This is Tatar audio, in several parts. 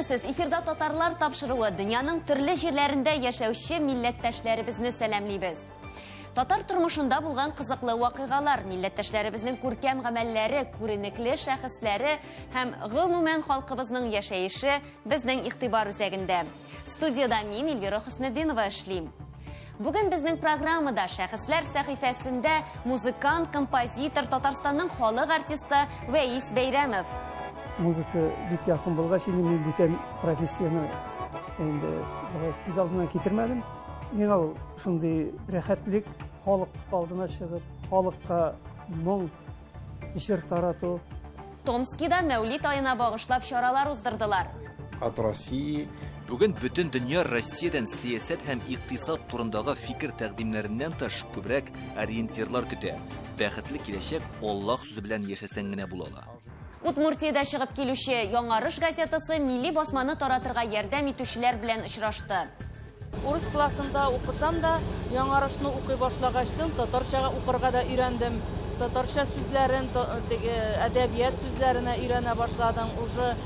Сәләмәтмесез, эфирда татарлар тапшыруы дөньяның төрле җирләрендә яшәүче милләттәшләребезне сәламлибез. Татар тормышында булган кызыклы вакыйгалар, милләттәшләребезнең күркәм гамәлләре, күренекле шәхесләре һәм гомумән халкыбызның яшәеше безнең игътибар үзәгендә. Студияда мин, Эльвира Хөснетдинова, эшлим. Бүген безнең программада шәхесләр сәхифәсендә музыкант, композитор, Татарстанның халык артисты Вәис Бәйрәмов. Музыка бик якын булгач, мин бүтән профессияны инде күз алдына китермәдем. Миңа ул шундый рәхәтлек, халык алдына чыгып, халыкка моң җыр тарату. Томскида Мәүлид аена багышлап чаралар уздырдылар. От России. Бүген бүтән дөнья Россиядән сиясәт һәм икътисад турындагы фикер тәкъдимнәреннән тыш күбрәк ориентирлар көтә. Бәхетле киләчәк Аллаһ сүзе белән яшәсәң генә була ала. Удмуртиядә чыгып килүче Яңарыш газетасы милли басманы таратырга ярдәм итүчеләр белән очрашты. Урыс классында укысам да, Яңарышны укый башлагачтан татарчага укырга да өйрәндем. Татарча сүзләрен, әдәбият сүзләренә өйрәнә башладым. Уже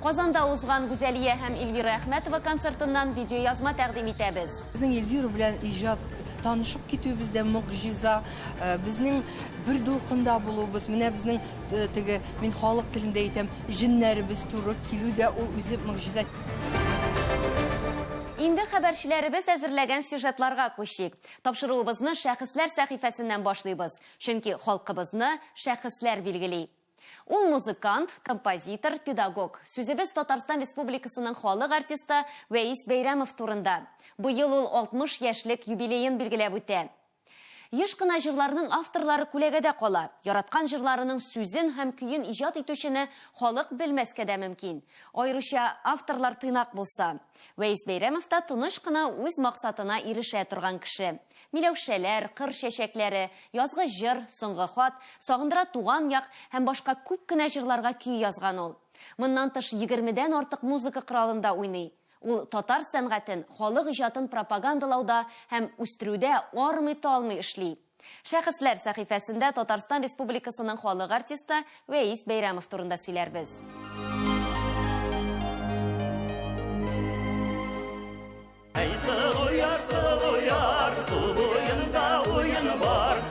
Казанда узган Гүзәлия һәм Эльвира Әхмәтова концертыннан видеоязма тәкъдим итәбез. Безнең Эльвира белән иҗат танышып китүебез дә мөгъҗиза. Безнең бер дулкында булуыбыз, менә безнең мин халык телендә әйтәм, җиннәребез туры килү дә ул үзе мөгъҗиза. Инде хәбәрчеләребез әзерләгән сюжетларга күчик. Тапшыруыбызны шәхесләр сәхифәсеннән башлыйбыз, чөнки халкыбызны шәхесләр билгели. Ул музыкант, композитор, педагог. Сүзебез Татарстан Республикасының халык артисты Вәис Бәйрәмов турында. Бу ел ул 60 яшьлек юбилеен билгеләп үтә. Еш кына җырларның авторлары күләгәдә кала. Яраткан җырларының сүзен һәм көен иҗат итүчене халык белмәскә дә мөмкин. Аеруча авторлар тыйнак булса. Вәис Бәйрәмов та тыныч кына үз максатына ирешә торган кеше. Миләүшәләр, кыр чәчәкләре, язгы җыр, соңгы хат, сагындыра туган як һәм башка күп кенә җырларга көй язган ул. Моннан тыш 20дән артык музыка коралында уйный. Ул татар сәнгатен, халык иҗатын пропагандалауда һәм үстерүдә армый-талмый эшли. Шәхесләр сәхифәсендә Татарстан Республикасының халык артисты Вәис Бәйрәмов турында сөйләрбез.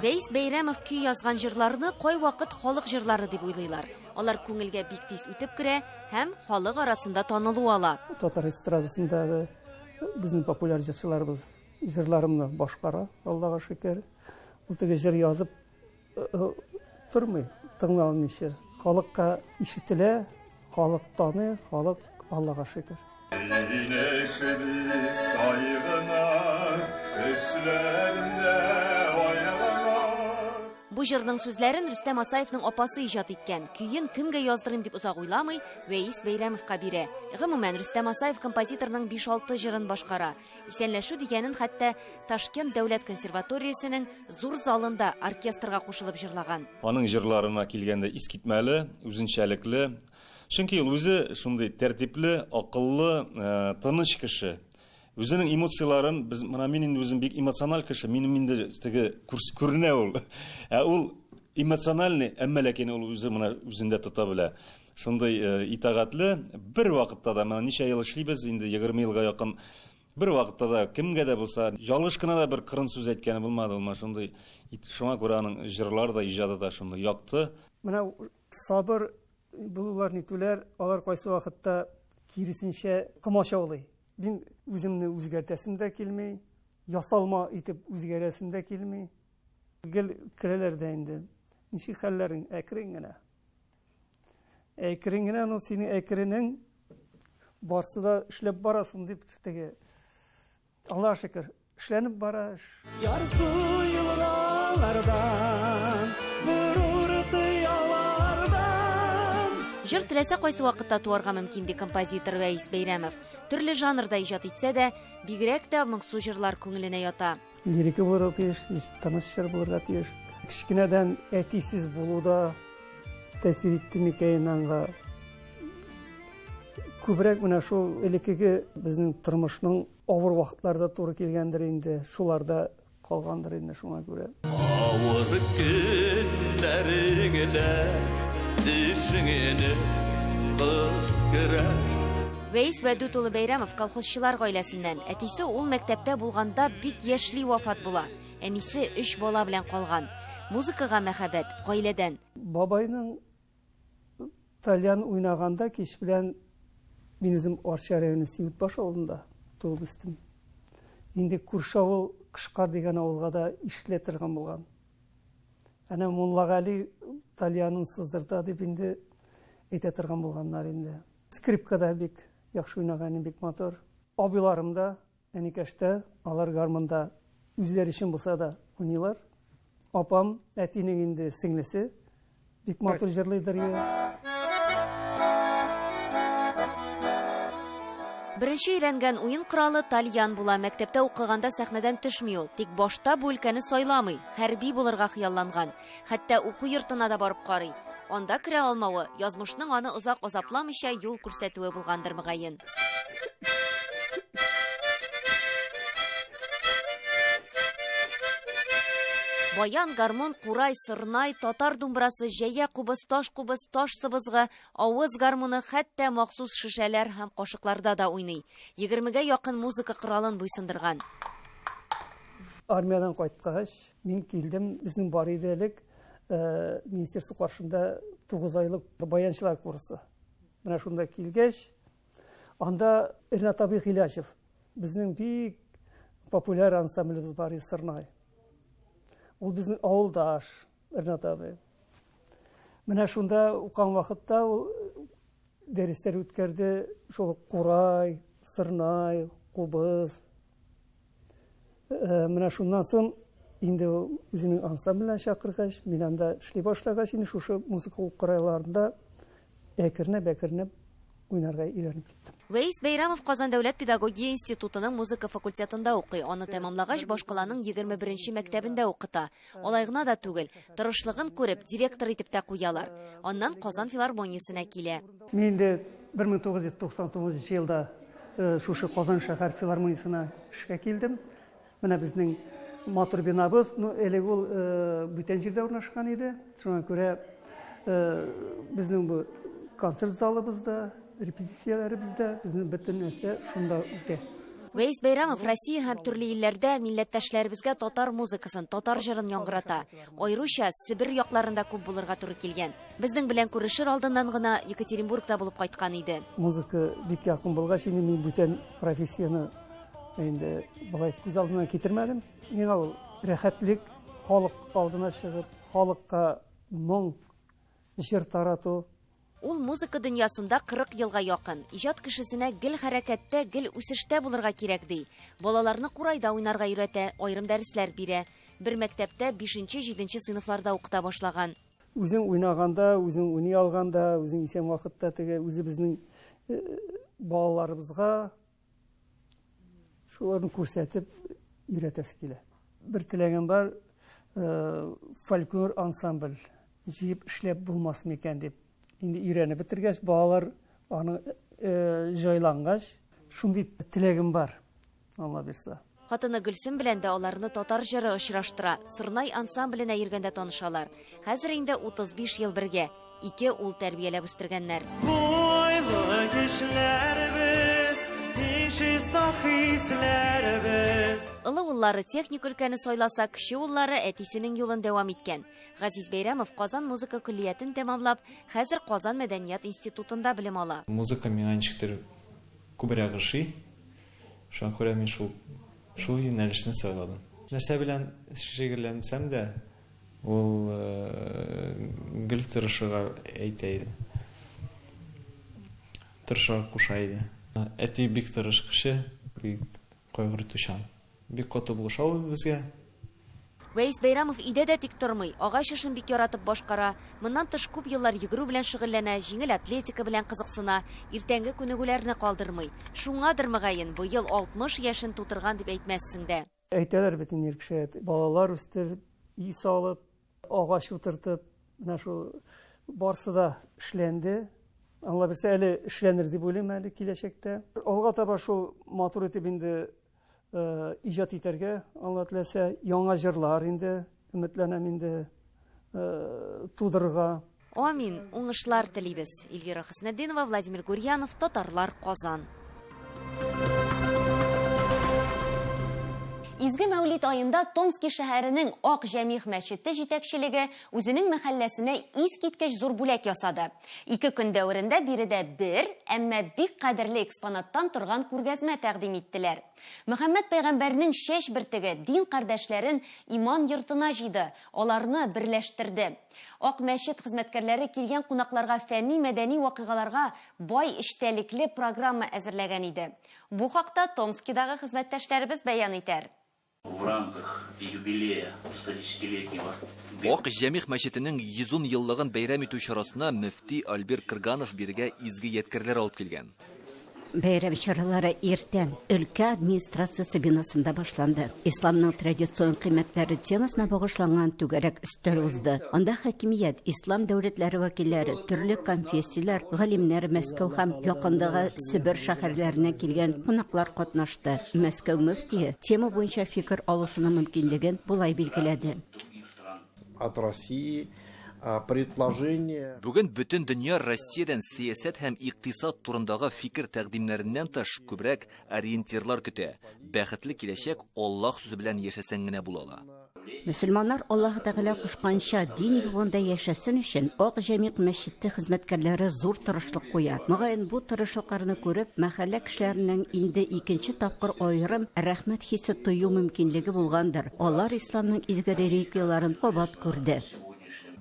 Вәис Бәйрәмов көй язган җырларны кай вакыт халык җырлары дип уйлыйлар. Алар күңелгә бик тиз үтеп керә һәм халык арасында танылу ала. Татар эстрадасындагы безнең популяр җырчыларыбыз җырларымны башкара, Аллага шөкер. Ул теге җыр язып тормый, тыңланмыйча. Халыкка ишетелә, халык таный, халык Аллага шөкер. Бу җырның сүзләрен Рөстәм Асаевның апасы иҗат иткән. Көен кемгә яздырым дип озак уйламый, Вәис Бәйрәмовка бирә. Гомумән Рөстәм Асаев композиторның 5-6 җырын башкара. Исәнләшү дигәнен хәтта Ташкент дәүләт консерваториясенең зур залында оркестрга кушылып җырлаган. Аның җырларына килгәндә искитмәле, үзенчәлекле. Чөнки ул үзе шундый тәртипле, акыллы, тыныч кеше. Үзенең эмоцияларын, без менә мин инде үзем бик эмоциональ кеше, минем инде теге күренә ул. Ул эмоциональный, әмма ләкин ул үзе менә үзендә тота белә. Шундый итагатьле, бер вакытта да менә ничә ел эшлибез, инде 20 елга якын. Бер вакытта да кемгә дә булса, ялгыш кына да бер кырын сүз әйткәне булмады ул. Шундый шуңа күрә аның җырлары да, иҗаты да шундый якты. Менә сабыр булулар нитүләр, алар кайсы вакытта кирисенчә комачаулый. Мин үземне үзгәртәсем дә килми, ясалма итеп үзгәрәсем дә килми. Гел керәләр дә инде. Ничек хәлләрең? Әкрен генә. Әкрен генә, синең әкренең барсы да эшләп барасың дип теге. Аллаһ шөкер, эшләнеп бара. Ярсу елгалардан Җыр теләсә кайсы вакытта туарга мөмкин ди композитор Вәис Бәйрәмов. Төрле жанрда иҗат итсә дә, бигрәк тә моңсу җырлар күңеленә ята. Лирика булырга тиеш, тыныч җыр булырга тиеш. Кичкенәдән әтисез булуда тәэсир итте микән аңа. Күбрәк менә шул элекеге безнең тормышның авыр вакытларда туры килгәндер инде, шуларда калгандыр инде шуңа күрә. Авыр көннәреңдә Düşüngeni kız kırar Вәйс Вәдүт улы Бәйрәмов колхозчылар гаиләсеннән. Әтисе ул мәктәптә булганда бик яшьли вафат була. Әнисе 3 бала белән калган. Музыкага мәхәббәт гаиләдән. Бабайның тальян уйнаганда кич белән мин үзем Арча районы Симитбаш авылында туып үстем. Инде күрше авыл Кышкар дигән авылга да ишетелә торган булган. Әнә Муллагали тальянын сыздырда дип инде әйтә торган булганнар инде. Скрипкада бик яхшы уйнаган, бик матур. Абыйларым да, әникәштә, алар гармонда үзләре өчен булса да уйныйлар. Апам, әтинең инде сеңлесе, бик матур җырлыйдыр. Беренче өйрәнгән уен коралы тальян була. Мәктәптә укыганда сәхнәдән төшми ул. Тик башта бу өлкәне сайламый, хәрби булырга хыялланган. Хәтта уку йортына да барып карый. Анда керә алмавы язмышның аны озак азапламыйча юл күрсәтүе булгандыр мөгаен. Баян, гармон, курай, сырнай, татар думбрасы, җәя кубыз, таш сыбызгы, авыз гармоны, хәтта махсус шешәләр һәм кашыкларда да уйный. 20гә якын музыка коралын буйсындырган. Армиядан кайткач, мин килдем, безнең бар иде элек министерство каршында 9 айлык баянчылар курсы. Менә шунда килгәч, анда Ринат абый Гыйләчев, безнең бик популяр ансамблебез бар, Сырнай. Ул безнең авылдаш, Ринат абый. Менә шунда укыган вакытта ул дәресләр үткәрде, шул курай, сырнай, кубыз. Менә шуннан соң инде үзенең ансамблен чакыргач, мин анда эшли башлагач, инде шушы музыка укырайларында әкерне-бәкерне уйнарга өйрәнеп киттем. Вәйс Бәйрәмов Казан дәүләт педагогия институтының музыка факультетында укый. Аны тәмамлагач, башкаланың 21нче мәктәбендә укыта. Алай гына да түгел, тырышлыгын күреп, директор итеп тә куялар. Аннан Казан филармониясенә килә. Мин инде 1999 елда шушы Казан шәһәр филармониясенә эшкә килдем. Менә безнең матур бинабыз, элек ул бүтән җирдә урнашкан иде. Шуңа күрә безнең бу концерт залыбызда, репетицияләребездә, безнең бөтен нәрсә шунда үтә. Вәйс Бәйрәмов Россия һәм төрле илләрдә милләттәшләребезгә татар музыкасын, татар җырын яңгырата. Айруча Себер якларында күп булырга туры килгән. Безнең белән күрешер алдыннан гына Екатеринбургта булып кайткан иде. Музыка бик якын булгач, инде мин бүтән профессияны инде булай күз алдына китермәдем. Миңа ул рәхәтлек, халык алдына чыгып, халыкка моң җыр тарату. Ул музыка дөньясында 40 елга якын. Иҗат кешесенә гел хәрәкәттә, гел үсештә булырга кирәк ди. Балаларны курайда уйнарга өйрәтә, аерым дәресләр бирә. Бер мәктәптә 5-7 сыйныфларда укыта башлаган. Үзең уйнаганда, үзең уйный алганда, үзең исән вакытта теге үзе безнең балаларыбызга шуларны күрсәтеп өйрәтәсе килә. Бер теләгән бар, фольклор ансамбль җыеп эшләп булмас микән дип. Инде өйрәнеп бетергәч, балалар аны җайлангач, шундый теләгем бар. Алла бирсә. Хатыны Гөлсем белән дә аларны татар җыры очраштыра. Сырнай ансамбленә йөргәндә танышалар. Хәзер инде 35 ел бергә. 2 ул тәрбияләп үстергәннәр. Буйлы кешеләрбез, ишестә хисләрбез. Олы уллары техник өлкәне сайласа, кече уллары әтисенең юлын дәвам иткән. Газиз Бәйрәмов Казан музыка көллиятен тәмамлап, хәзер Казан мәдәният институтында белем ала. Музыка миңа ничектер күбрәк ошый. Шуңа күрә мин шул юнәлешне сайладым. Нәрсә белән шөгыльләнсәм дә, ул гел тырышырга әйтә иде. Тырышырга куша иде. Әти бик тырыш кеше, бик кайгыртучан. Бик каты булыша ул безгә. Вәйс Бәйрәмов өйдә дә тик тормый, агач эшен бик яратып башкара. Моннан тыш күп еллар йөгерү белән шөгыльләнә, җиңел атлетика белән кызыксына, иртәнге күнегүләрне калдырмый. Шуңадыр мөгаен быел 60 яшен тутырган дип әйтмәссең дә. Әйтәләр бит инде кеше, балалар үстереп, үй салып, агач утыртып, менә шул барсы да эшләнде. Алла бирсә, әле эшләнер дип уйлыйм әле киләчәктә. Алга таба шул матур итеп инде иҗат итәргә, Алла теләсә, яңа җырлар инде, өметләнәм инде тудырырга. Амин, уңышлар телибез. Эльвира Хөснетдинова, Владимир Гурьянов, Татарлар, Казан. Изге Мәүлид айында Томский шәһәренең Ак Җәмигъ мәчете җитәкчелеге үзенең мәхәлләсенә искиткеч зур бүләк ясады. 2 көн дәверендә биредә бер, әмма бик кадерле экспонаттан торган күргәзмә тәкъдим иттеләр. Мөхәммәд пәйгамбәрнең шәш бертеге дин кардәшләрен иман йортына җыйды, аларны берләштерде. Ак мәчет хезмәткәрләре килгән кунакларга фәнни-мәдәни вакыйгаларга бай эчтәлекле программа әзерләгән иде. Бу хакта Томскидагы хезмәттәшләребез бәян итәр. В рамках юбилея 100-летнего Ак Җәмигъ мәчетенең 110 еллыгын бәйрәм итү чарасына мөфти Альберт Кырганов биргә изге яткәрләр алып килгән. Бәйрәм чаралары иртән өлкә администрациясе бинасында башланды. Исламның традицион кыйммәтләре темасына багышланган түгәрәк өстәл узды. Анда хакимият, ислам дәүләтләре вәкилләре, төрле конфессияләр, галимнәр, Мәскәү һәм якындагы Сибир шәһәрләреннән килгән кунаклар катнашты. Мәскәү мөфтие тема буенча фикер алышуның мөмкинлеген булай билгеләде. От России предложение. Бүген бөтен дөнья Россиядән сиясәт һәм икътисад турындагы фикер тәкъдимнәреннән тыш күбрәк ориентирлар көтә. Бәхетле киләчәк Аллаһ сүзе белән яшәсәң генә була ала. Мөселманнар Аллаһ Тәгалә кушканча дин юлында яшәсен өчен Ак Җәмигъ мәчете хезмәткәрләре зур тырышлык куя. Мөгаен бу тырышлыкларны күреп, мәхәллә кешеләренең инде икенче тапкыр аерым рәхмәт хисе тою мөмкинлеге булгандыр. Алар исламның изге религияларын кабат күрде.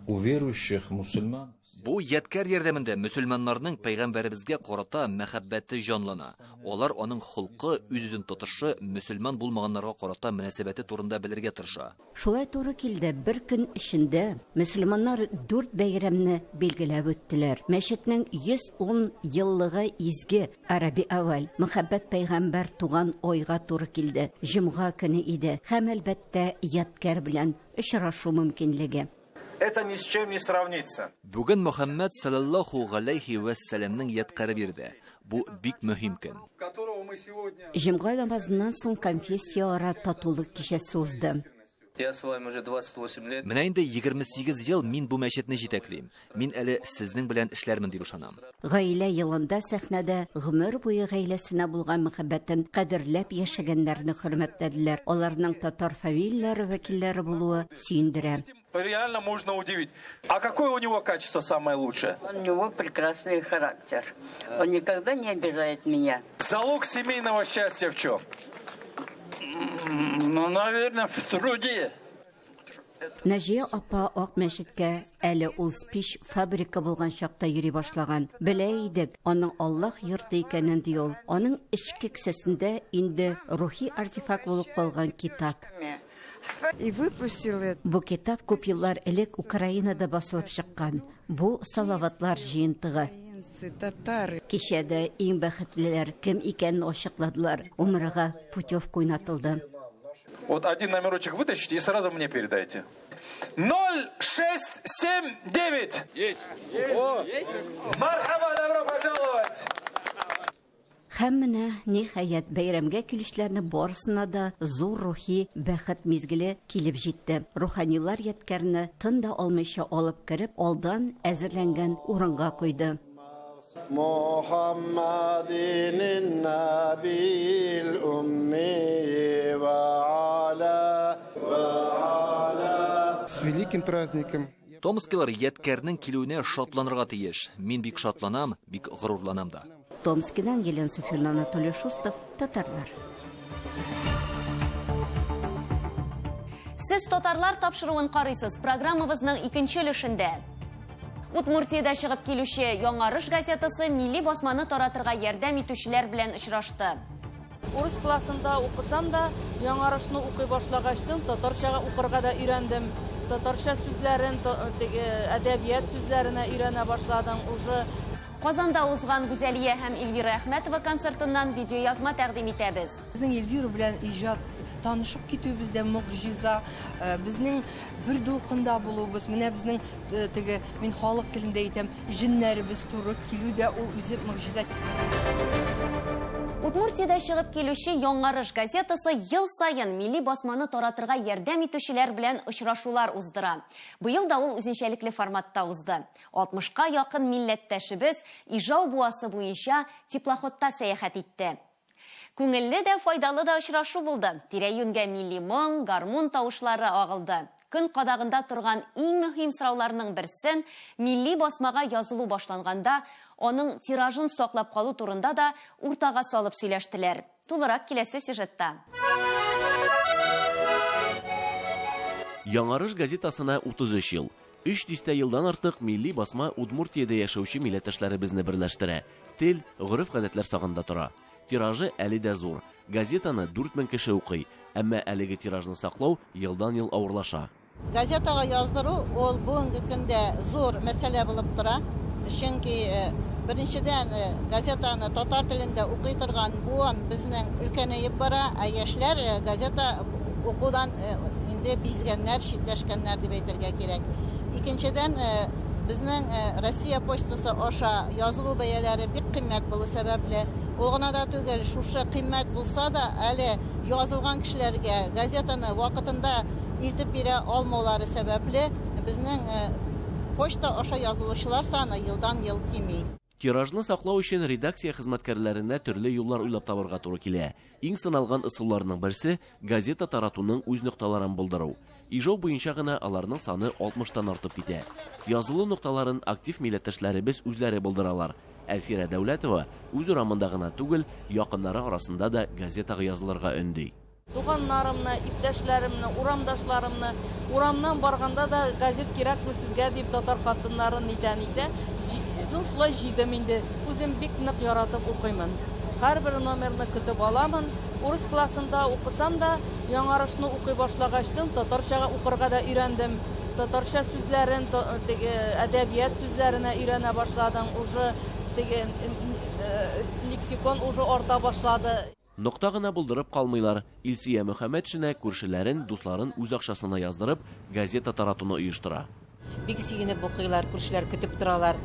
У верующих мусульман Бу яткәр ярдәмендә мөселманнарның пәйгамбәребезгә карата мәхәббәте җанлана. Алар аның холкы, үз-үзен тотышы, мөселман булмаганнарга карата мөнәсәбәте турында белергә тырыша. Шулай туры килде. Бер көн эчендә мөселманнар 4 бәйрәмне билгеләп үттеләр. Мәчетнең 110 еллыгы изге Араби авал мәхәббәт пәйгамбәр туган айга туры килде. Җомга көне иде. Һәм әлбәттә яткәр белән очрашу мөмкинлеге. Это ни с чем не сравнится. Бүген Мөхәммәд саллаллаху галейхи ва салламның яткәрі бирде. Бу бик мөһим көн. Җомга намазыннан соң конфессия-ара татулык кичәсе узды. Я с вами уже 28 лет. Менә инде 28 ел мин бу мәчетне җитәклим. Мин әле сезнең белән эшләрмен дип ышанам. Гаилә елында сәхнәдә гомер буе гаиләсенә булган мәхәббәтен кадерләп яшәгәннәрне хөрмәтләделәр. Аларның татар фамилияләре вәкилләре булуы сөендерә. Реально можно удивить. А какое у него качество самое лучшее? У него прекрасный характер. Он никогда не обижает меня. Залог семейного счастья в чем? Ну, наверное, в труде. Нәҗия апа Ак мәчеткә әле ул спич фабрика булган чакта йөри башлаган. Белә идек, аның Аллаһ йорты икәнен ди ул. Аның эчке кесәсендә инде рухи артефакт булып калган китап. И выпустил это. Бу китап күп еллар элек Украинада басылып чыккан. Бу салаватлар җыентыгы. Татары. Кичәдә иң бәхетлеләр кем икәнен ачыкладылар. Умырга путевка уйнатылды. Вот один номерочек вытащите и сразу мне передайте. 0679. Есть. Мархаба, добро пожаловать. Һәм менә ниһаять бәйрәмгә килүчеләрне барысына да зур рухи бәхет мизгеле килеп җитте. Руханилар яткәрне тын да алмыйча алып кереп, алдан әзерләнгән урынга куйды. Мухаммадин набил умми ва аля С великим праздником. Томскилар яткәрнең килүенә шатланырга тиеш. Мин бик шатланам, бик горурланам да. Томскидан Елена Софьевна Анатолий Шустов, Татарлар. Сез татарлар тапшыруын карыйсыз. Программабызның икенче өлешендә. Удмуртиядә чыгып килүче Яңарыш газетасы милли басманы таратырга ярдәм итүчеләр белән очрашты. Урыс классында укысам да, Яңарышны укый башлагачтын татарчага укырга да өйрәндем. Татарча сүзләрен, әдәбият сүзләренә өйрәнә башладым. Уже Казанда узган Гүзәлия һәм Эльвира Әхмәтова концертыннан видеоязма тәкъдим итәбез. Безнең Эльвира белән иҗат танышып китүебез дә мөгъҗиза. Безнең бер дулкында булуыбыз, менә безнең теге мин халык телендә әйтәм, җиннәребез туры килү дә ул үзе мөгъҗиза. Удмуртияда чыгып келүче Яңарыш газетасы ел сайын милли басманы таратырга ярдәм итүчеләр белән очрашулар уздыра. Быел да ул үзенчәлекле форматта узды. 60-ка якын милләттәшебез Ижау буасы буенча теплоходта сәяхәт итте. Күңелле дә, файдалы да очрашу булды. Тирә-юньгә милли моң, гармун тавышлары агылды. Көн кадагында турган иң мөһим сорауларның берсен милли басмага язылу башланганда, аның тиражын саклап калу турында да уртага салып сөйләштеләр. Тулырак киләсе сюжетта. Яңарыш газетасына 33 ел. 300 елдан артык милли басма Удмуртиядә яшәүче милләттәшләребезне берләштерә. Тел, гореф-гадәтләр сагында тора. Тиражы әле дә зур. Газетаны 4000 кеше укый, әмма әлеге тиражны саклау елдан-ел авырлаша. Газетага яздыру ул бүгенге көндә зур мәсьәлә булып тора. Чөнки беренчедән газетаны татар телендә укый торган буын безнең өлкәнәеп бара, ә яшьләр газета укудан инде бизгәннәр, читләшкәннәр дип әйтергә кирәк. Икенчедән безнең Россия почтасы аша язылу бәяләре бик кыйммәт булу сәбәпле, ул гына да түгел, шушы кыйммәт булса да, әле язылган кешеләргә газетаны вакытында илтеп бирә алмаулары сәбәпле, безнең почта аша язылучылар саны елдан-ел кими. Тиражны саклау өчен редакция хезмәткәрләренә төрле юллар уйлап табырга туры килә. Иң сыналган ысулларның берсе газета таратуның үз нукталарын булдыру. Ижау буенча гына аларның саны 60-тан артып китә. Язылу нукталарын актив милләттәшләребез үзләре булдыралар. Әлфира Дәүләтова үз урамында гына түгел, якыннары арасында да газетага язылырга өнди. Туганнарымны, иптәшләремне, урамдашларымны, урамнан барганда да газет кирәкме сезгә дип татар хатыннарын нидән итә. Шулай җыйдым инде. Үзем бик нык яратып укыймын. Һәрбер номерны көтеп аламын. Урыс классында укысам да, Яңарышны укый башлагачтан татарчага укырга да өйрәндем. Татарча сүзләрен, әдәбият сүзләренә өйрәнә башладым. Уже лексикон уже арта башлады. Нокта гына булдырып калмыйлар. Илсия Мөхәммәтшинә күршеләрен, дусларын үз акчасына яздырып, газета таратуны оештыра. Бик сөенеп укыйлар, күршеләр көтеп торалар.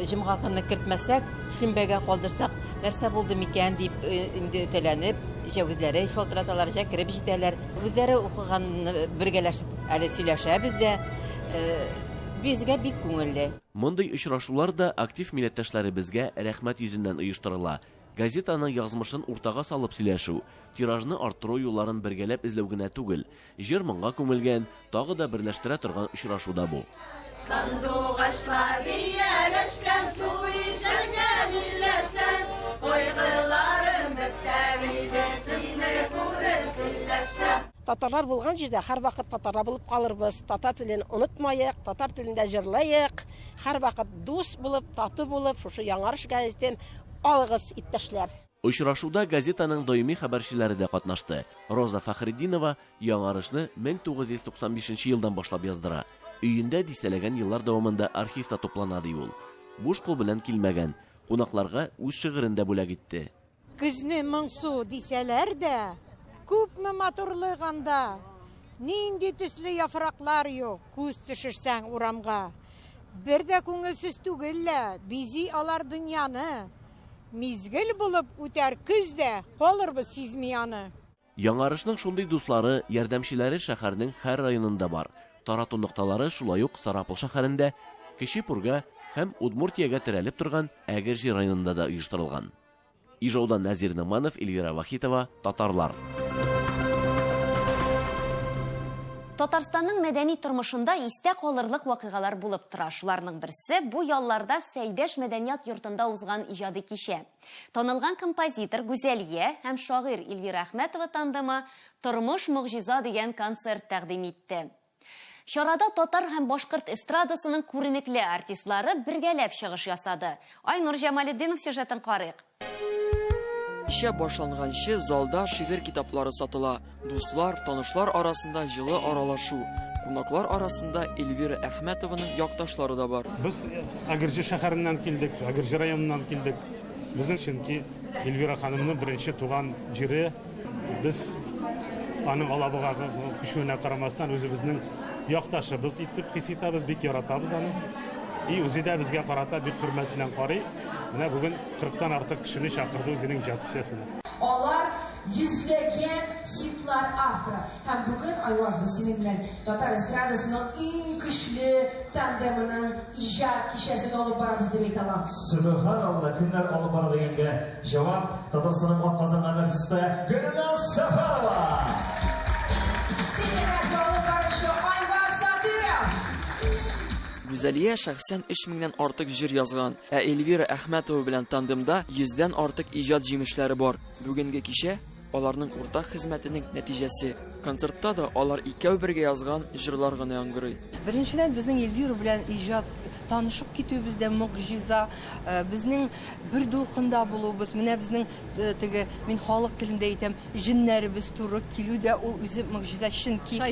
Җомга көнне кертмәсәк, шимбәгә калдырсак, нәрсә булды микән дип инде теләнеп, җавизләре шалтыраталар, җәкереп җитәләр. Үзләре укыган бергәләшеп әле сөйләшәбез дә. Безгә бик күңелле. Мондый очрашулар да актив милләттәшләребезгә рәхмәт йөзеннән оештырыла. Газетаның язмышын уртага салып сөйләшү, тиражны арттыру юлларын бергәләп эзләү генә түгел, җыр-моңга күмелгән, тагы да берләштерә торган очрашуда бу. Татарлар булган җирдә һәр вакыт татарлар булып калырбыз. Татар телен онытмаек, татар телендә җырлаек. Һәр вакыт дус булып, тату булып, шушы Яңарыш газетен алыгыз иптәшләр. Очрашуда газетаның даими хәбәрчеләре дә катнашты. Роза Фәхретдинова Яңарышны 1995 елдан башлап яздыра. Өендә дистәләгән еллар дәвамында архивта туплана ди ул. Буш кул белән килмәгән, кунакларга үз шигырен дә бүләк итте. Күзне моңсу дисәләр дә, күпме матурлыгында, нинди төсле яфраклар юк, күз төшерсәң урамга. Бер дә күңелсез түгелләр, бизи алар дөньяны. Мизгел булып үтәр көздә, калырбыз сизми аны. Яңарышның шундый дуслары, ярдәмчеләре шәһәрнең һәр районында бар. Тарату нокталары шулай ук Сарапул шәһәрендә, Кече Пурга һәм Удмуртиягә терәлеп торган Әгерҗи районында да оештырылган. Ижаудан Назир Нуманов, Эльвира Вахитова, Татарлар. Татарстанның мәдәни тормышында истә калырлык вакыйгалар булып тора. Шуларның берсе бу ялларда Сәйдәш мәдәният йортында узган иҗади кичә. Танылган композитор Гүзәлия һәм шагыйрь Эльвира Әхмәтова тандымы «Тормыш мөгъҗиза» дигән концерт тәкъдим итте. Чарада татар һәм башкорт эстрадасының күренекле артистлары бергәләп чыгыш ясады. Айнур Җамалетдинов сюжетын карыйк. Кичә башланганчы залда шигырь китаплары сатыла. Дуслар, танышлар арасында җылы аралашу. Кунаклар арасында Эльвира Әхмәтованың якташлары да бар. Без Әгерҗи шәһәреннән килдек, Әгерҗи районыннан килдек. Безнең чөнки Эльвира ханымның беренче туган җире. Без аның алабыга күчүенә карамастан үзебезнең якташыбыз итеп хис итәбез, бик яратабыз аны. И үзе дә безгә карата бик хөрмәт белән карый. Менә бүген 40-тан артык кешене чакырды үзенең иҗат кичәсенә. Алар йөзләгән хитлар авторы. Һәм бүген Айваз синең белән татар эстрадасының иң көчле тандемының иҗат кичәсен алып барабыз дип әйтә алам. Субханалла, кемнәр алып бара дигәнгә җавап Татарстанның атказанган артисты Гөлназ Сафарова. Гүзәлия шәхсән 3000-нән артык җыр язган, ә Эльвира Әхмәтова белән тандемда 100-дән артык иҗат җимешләре бар. Бүгенге кичә аларның уртак хезмәтенең нәтиҗәсе. Концертта да алар икәү бергә язган җырлар гына яңгырый. Беренчедән безнең Эльвира белән иҗат танышып китүебездә мөгъҗиза, безнең бер дулкында булуыбыз, менә безнең теге мин халык телендә әйтәм, җиннәребез туры килүдә ул үзе мөгъҗиза, чөнки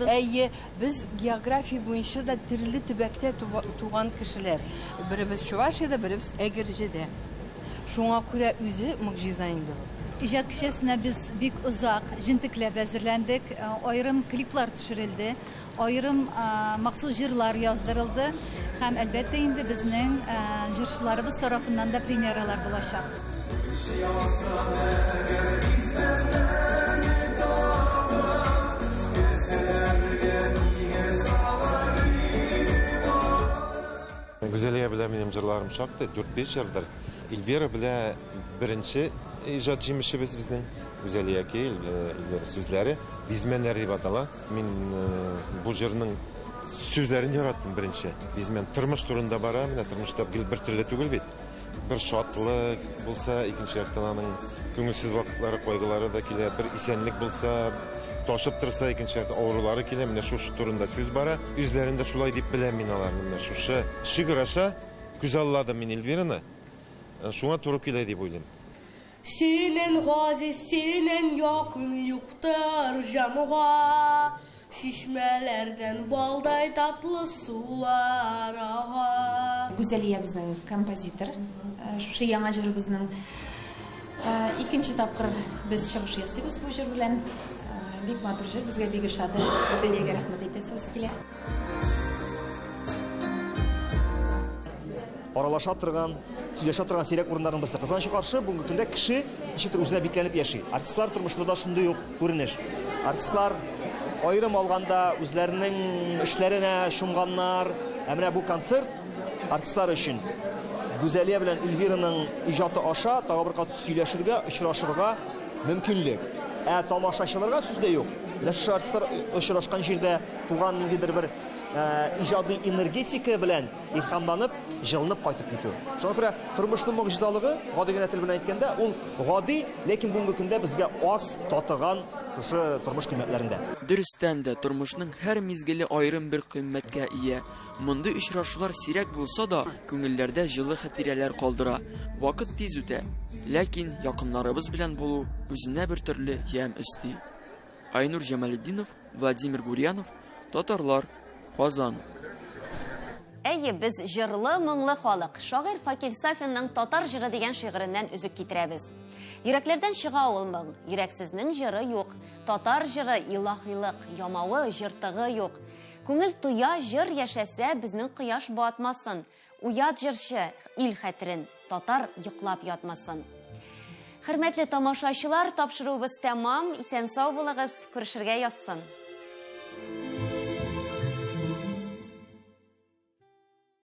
әйе, без география буенча да төрле төбәктә туган кешеләр. Беребез Чувашиядә, беребез Әгерҗедә. Шуңа күрә үзе мөгъҗиза инде. İcad kişisine biz bik uzak, jintiklep hazırlandık. Ayrım klipler düşürüldü. Ayrım mahsus jırlar yazdırıldı. Hem elbette indi bizning jırçılarımız tarafından da premyeralar bulaşak. Güzeliye bile benim jırlarım çaktı. 4-5 jırdır. Elvira bile birinci İcad җимешебез безнең Гүзәлиягә Эльвира сүзләре бизмәннәр дип атала. Мин бу җырның сүзләрен яраттым беренче. Бизмән тормыш турында бара, менә тормышта бер төрле түгел бит. Бер шатлык булса, икенче яктан аның күңелсез вакытлары, кайгылары да килә, бер исәнлек булса, ташып торса, икенче яктан авырулары килә, менә шушы турында сүз бара. Үзләрендә шулай дип беләм мин аларны. Менә шушы шигыраша күзалладым мин Эльвираны. Шуңа туры килә дип уйлыйм. Senin gazi, senin yakın yoktur canıma. Şişmelerden balday tatlı sular ağa. Güzeliye bizning kompozitör. Şu яңа җырыбызның икенче тапкыр без чыгыш ясыйбыз бу җыр белән. Бик матур җыр, безгә бик ошады. Güzeliye'гә рәхмәт әйтәсебез килә. Аралаша торган, сөйләшә торган сирәк урыннарның берсе. Кызганычка каршы, бүгенге көндә кеше ничектер үзенә бикләнеп яши. Артистлар тормышында да шундый ук күренеш. Артистлар аерым алганда үзләренең эшләренә шумганнар. Ә менә бу концерт артистлар өчен Гүзәлия белән Эльвираның иҗаты аша тагы бер кат сөйләшергә, очрашырга мөмкинлек. Ә тамашачыларга сүз дә юк. Ләшә артистлар очрашкан җирдә туган ниндидер бер иҗади энергетика белән илһамланып, җылынып кайтып китү. Шуңа күрә тормышның мөгъҗизалыгы, гади генә тел белән әйткәндә, ул гади, ләкин бүгенге көндә безгә аз татыган шушы тормыш кыйммәтләрендә. Дөрестән дә тормышның һәр мизгеле аерым бер кыйммәткә ия. Мондый очрашулар сирәк булса да, күңелләрдә җылы хатирәләр калдыра. Вакыт тиз үтә, ләкин якыннарыбыз белән булу үзенә бер төрле ям өсти. Айнур Җамалетдинов, Владимир Гурьянов, Татарлар, Казан. Әйе, без җырлы, моңлы халык. Шагыйрь Факил Сафинның Татар җыры дигән шигыреннән үзек китерәбез. Йөрәкләрдән чыга ул моң, йөрәксезнең җыры юк. Татар җыры илаһилык, ямавы, җыртыгы юк. Күңел туя, җыр яшәсә, безнең кояш батмасын. Уят җырчы, ил хәтерен, татар йоклап ятмасын. Хөрмәтле тамашачылар, тапшыруыбыз тәмам, исән-сау булыгыз, күрешергә язсын.